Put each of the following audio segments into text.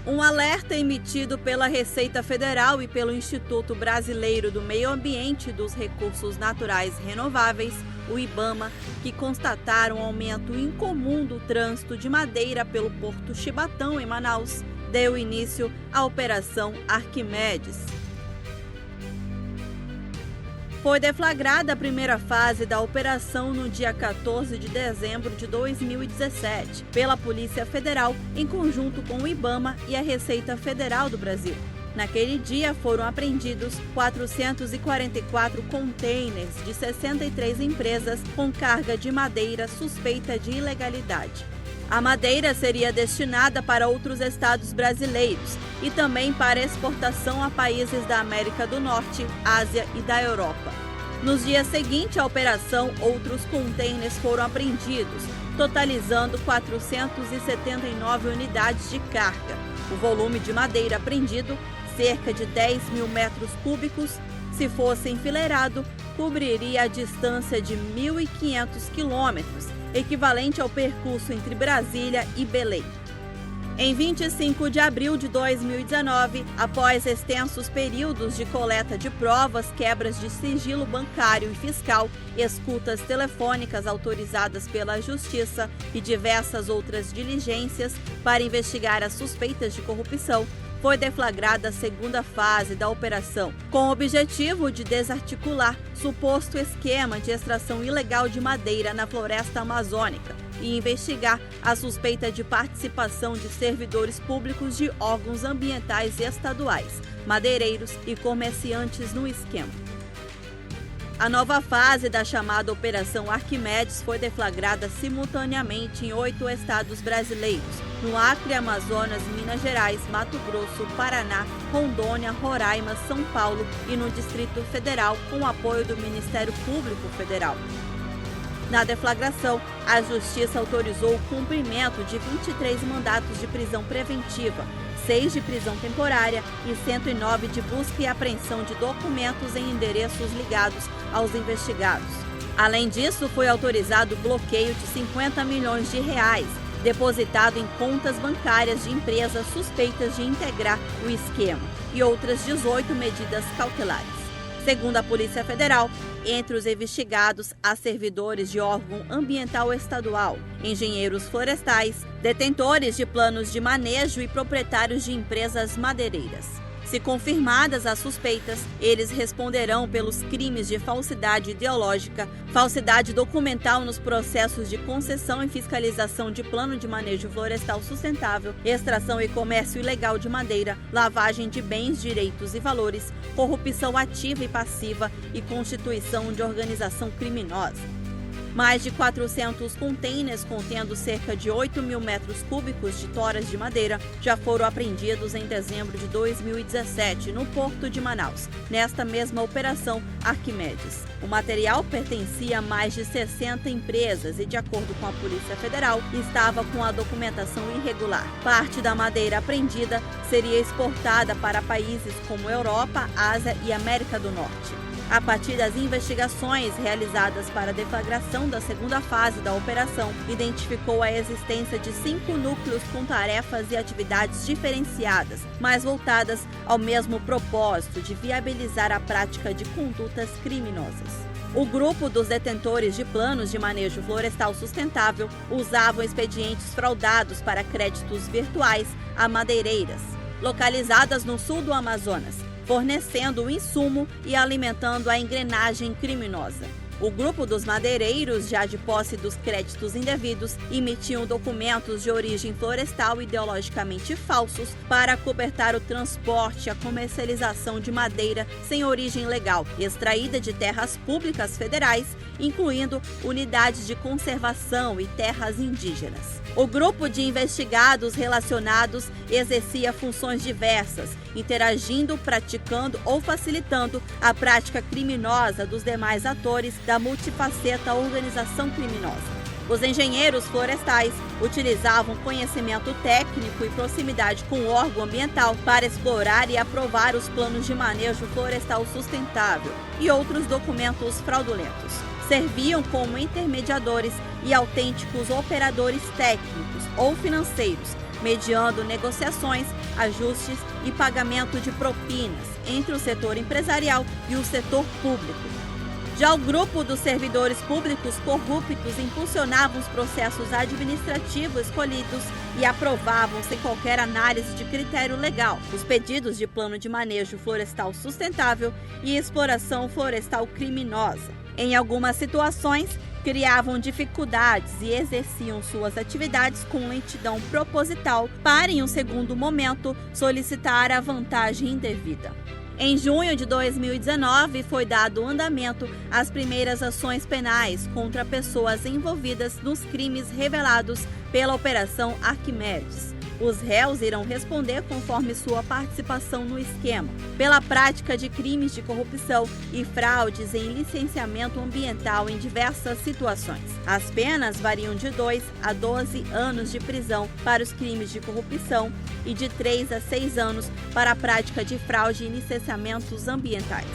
Um alerta emitido pela Receita Federal e pelo Instituto Brasileiro do Meio Ambiente e dos Recursos Naturais Renováveis, o IBAMA, que constataram um aumento incomum do trânsito de madeira pelo Porto Chibatão, em Manaus, deu início à Operação Arquimedes. Foi deflagrada a primeira fase da operação no dia 14 de dezembro de 2017, pela Polícia Federal, em conjunto com o IBAMA e a Receita Federal do Brasil. Naquele dia foram apreendidos 444 contêineres de 63 empresas com carga de madeira suspeita de ilegalidade. A madeira seria destinada para outros estados brasileiros e também para exportação a países da América do Norte, Ásia e da Europa. Nos dias seguintes à operação, outros contêineres foram apreendidos, totalizando 479 unidades de carga. O volume de madeira apreendido, cerca de 10 mil metros cúbicos, se fosse enfileirado, cobriria a distância de 1.500 quilômetros, equivalente ao percurso entre Brasília e Belém. Em 25 de abril de 2019, após extensos períodos de coleta de provas, quebras de sigilo bancário e fiscal, escutas telefônicas autorizadas pela Justiça e diversas outras diligências para investigar as suspeitas de corrupção, foi deflagrada a segunda fase da operação, com o objetivo de desarticular suposto esquema de extração ilegal de madeira na floresta amazônica e investigar a suspeita de participação de servidores públicos de órgãos ambientais estaduais, madeireiros e comerciantes no esquema. A nova fase da chamada Operação Arquimedes foi deflagrada simultaneamente em 8 estados brasileiros, no Acre, Amazonas, Minas Gerais, Mato Grosso, Paraná, Rondônia, Roraima, São Paulo e no Distrito Federal, com o apoio do Ministério Público Federal. Na deflagração, a Justiça autorizou o cumprimento de 23 mandatos de prisão preventiva, 6 de prisão temporária e 109 de busca e apreensão de documentos em endereços ligados aos investigados. Além disso, foi autorizado o bloqueio de 50 milhões de reais, depositado em contas bancárias de empresas suspeitas de integrar o esquema, e outras 18 medidas cautelares. Segundo a Polícia Federal, entre os investigados há servidores de órgão ambiental estadual, engenheiros florestais, detentores de planos de manejo e proprietários de empresas madeireiras. Se confirmadas as suspeitas, eles responderão pelos crimes de falsidade ideológica, falsidade documental nos processos de concessão e fiscalização de plano de manejo florestal sustentável, extração e comércio ilegal de madeira, lavagem de bens, direitos e valores, corrupção ativa e passiva e constituição de organização criminosa. Mais de 400 contêineres contendo cerca de 8 mil metros cúbicos de toras de madeira já foram apreendidos em dezembro de 2017 no Porto de Manaus, nesta mesma Operação Arquimedes. O material pertencia a mais de 60 empresas e, de acordo com a Polícia Federal, estava com a documentação irregular. Parte da madeira apreendida seria exportada para países como Europa, Ásia e América do Norte. A partir das investigações realizadas para a deflagração da segunda fase da operação, identificou a existência de 5 núcleos com tarefas e atividades diferenciadas, mas voltadas ao mesmo propósito de viabilizar a prática de condutas criminosas. O grupo dos detentores de planos de manejo florestal sustentável usavam expedientes fraudados para créditos virtuais a madeireiras, localizadas no sul do Amazonas, fornecendo o insumo e alimentando a engrenagem criminosa. O grupo dos madeireiros, já de posse dos créditos indevidos, emitiam documentos de origem florestal ideologicamente falsos para cobertar o transporte e a comercialização de madeira sem origem legal, extraída de terras públicas federais, incluindo unidades de conservação e terras indígenas. O grupo de investigados relacionados exercia funções diversas, interagindo, praticando ou facilitando a prática criminosa dos demais atores da multifaceta organização criminosa. Os engenheiros florestais utilizavam conhecimento técnico e proximidade com o órgão ambiental para explorar e aprovar os planos de manejo florestal sustentável e outros documentos fraudulentos. Serviam como intermediadores e autênticos operadores técnicos ou financeiros mediando negociações, ajustes e pagamento de propinas entre o setor empresarial e o setor público. Já o grupo dos servidores públicos corruptos impulsionavam os processos administrativos escolhidos e aprovavam, sem qualquer análise de critério legal, os pedidos de plano de manejo florestal sustentável e exploração florestal criminosa. Em algumas situações, criavam dificuldades e exerciam suas atividades com lentidão proposital para, em um segundo momento, solicitar a vantagem indevida. Em junho de 2019, foi dado andamento às primeiras ações penais contra pessoas envolvidas nos crimes revelados pela Operação Arquimedes. Os réus irão responder conforme sua participação no esquema, pela prática de crimes de corrupção e fraudes em licenciamento ambiental em diversas situações. As penas variam de 2 a 12 anos de prisão para os crimes de corrupção e de 3 a 6 anos para a prática de fraude em licenciamentos ambientais.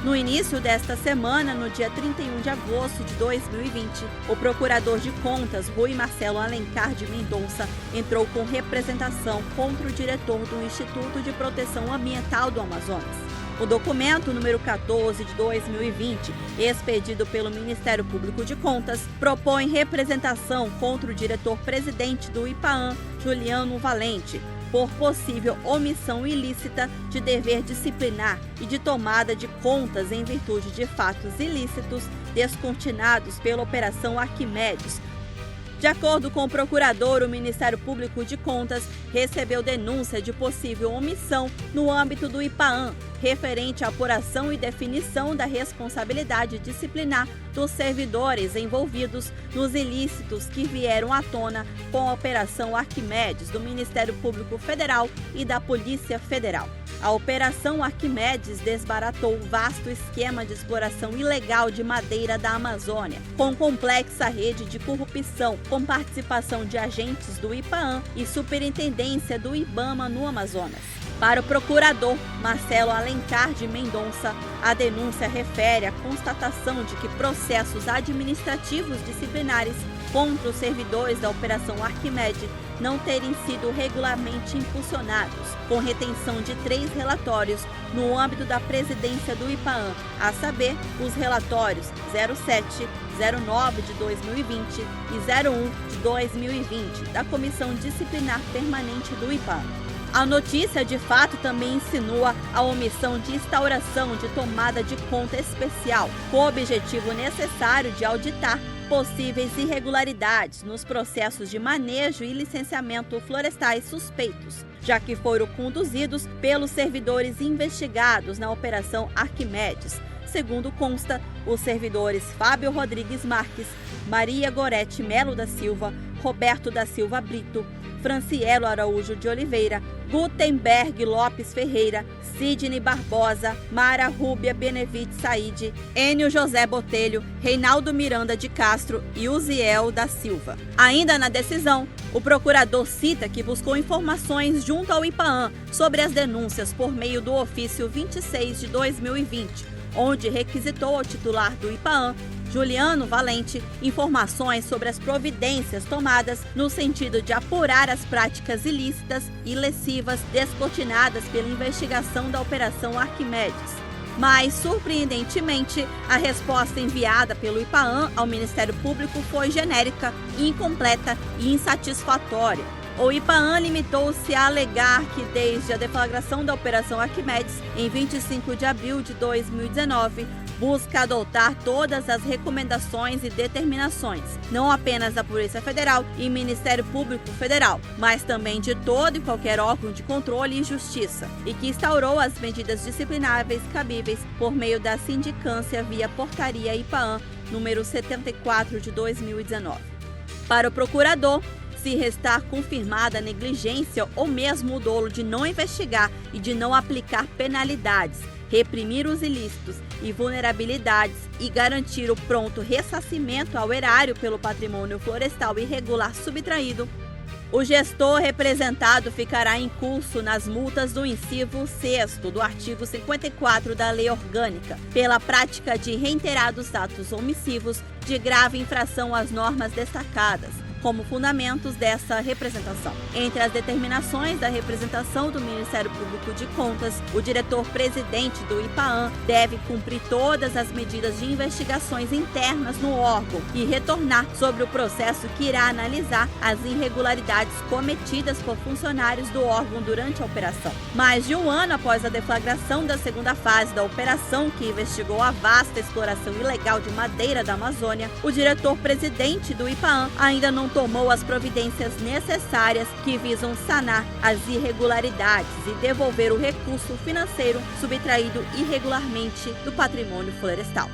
No início desta semana, no dia 31 de agosto de 2020, o procurador de contas, Rui Marcelo Alencar de Mendonça, entrou com representação contra o diretor do Instituto de Proteção Ambiental do Amazonas. O documento número 14 de 2020, expedido pelo Ministério Público de Contas, propõe representação contra o diretor-presidente do IPAAM, Juliano Valente, por possível omissão ilícita de dever disciplinar e de tomada de contas em virtude de fatos ilícitos descortinados pela Operação Arquimedes. De acordo com o procurador, o Ministério Público de Contas recebeu denúncia de possível omissão no âmbito do IPAAM, referente à apuração e definição da responsabilidade disciplinar dos servidores envolvidos nos ilícitos que vieram à tona com a Operação Arquimedes do Ministério Público Federal e da Polícia Federal. A Operação Arquimedes desbaratou o vasto esquema de exploração ilegal de madeira da Amazônia, com complexa rede de corrupção, com participação de agentes do IPAAM e superintendência do IBAMA no Amazonas. Para o procurador Marcelo Alencar de Mendonça, a denúncia refere à constatação de que processos administrativos disciplinares contra os servidores da Operação Arquimedes não terem sido regularmente impulsionados, com retenção de 3 relatórios no âmbito da presidência do IPAAM, a saber, os relatórios 07, 09 de 2020 e 01 de 2020 da Comissão Disciplinar Permanente do IPAAM. A notícia, de fato, também insinua a omissão de instauração de tomada de conta especial, com o objetivo necessário de auditar possíveis irregularidades nos processos de manejo e licenciamento florestais suspeitos, já que foram conduzidos pelos servidores investigados na Operação Arquimedes. Segundo consta, os servidores Fábio Rodrigues Marques, Maria Gorete Melo da Silva, Roberto da Silva Brito, Francielo Araújo de Oliveira, Gutenberg Lopes Ferreira, Sidney Barbosa, Mara Rúbia Benevite Saide, Enio José Botelho, Reinaldo Miranda de Castro e Uziel da Silva. Ainda na decisão, o procurador cita que buscou informações junto ao IPAAM sobre as denúncias por meio do ofício 26 de 2020, onde requisitou ao titular do IPAAM, Juliano Valente, informações sobre as providências tomadas no sentido de apurar as práticas ilícitas e lesivas descortinadas pela investigação da Operação Arquimedes. Mas, surpreendentemente, a resposta enviada pelo IPAAM ao Ministério Público foi genérica, incompleta e insatisfatória. O IPAAM limitou-se a alegar que, desde a deflagração da Operação Arquimedes, em 25 de abril de 2019, busca adotar todas as recomendações e determinações, não apenas da Polícia Federal e Ministério Público Federal, mas também de todo e qualquer órgão de controle e justiça, e que instaurou as medidas disciplináveis cabíveis por meio da sindicância via Portaria IPAAM número 74 de 2019. Para o procurador, se restar confirmada a negligência ou mesmo o dolo de não investigar e de não aplicar penalidades, reprimir os ilícitos e vulnerabilidades e garantir o pronto ressarcimento ao erário pelo patrimônio florestal irregular subtraído, o gestor representado ficará incurso nas multas do inciso 6º do artigo 54 da Lei Orgânica, pela prática de reiterados atos omissivos de grave infração às normas destacadas, como fundamentos dessa representação. Entre as determinações da representação do Ministério Público de Contas, o diretor-presidente do IPAAN deve cumprir todas as medidas de investigações internas no órgão e retornar sobre o processo que irá analisar as irregularidades cometidas por funcionários do órgão durante a operação. Mais de um ano após a deflagração da segunda fase da operação, que investigou a vasta exploração ilegal de madeira da Amazônia, o diretor-presidente do IPAAN ainda não tomou as providências necessárias que visam sanar as irregularidades e devolver o recurso financeiro subtraído irregularmente do patrimônio florestal.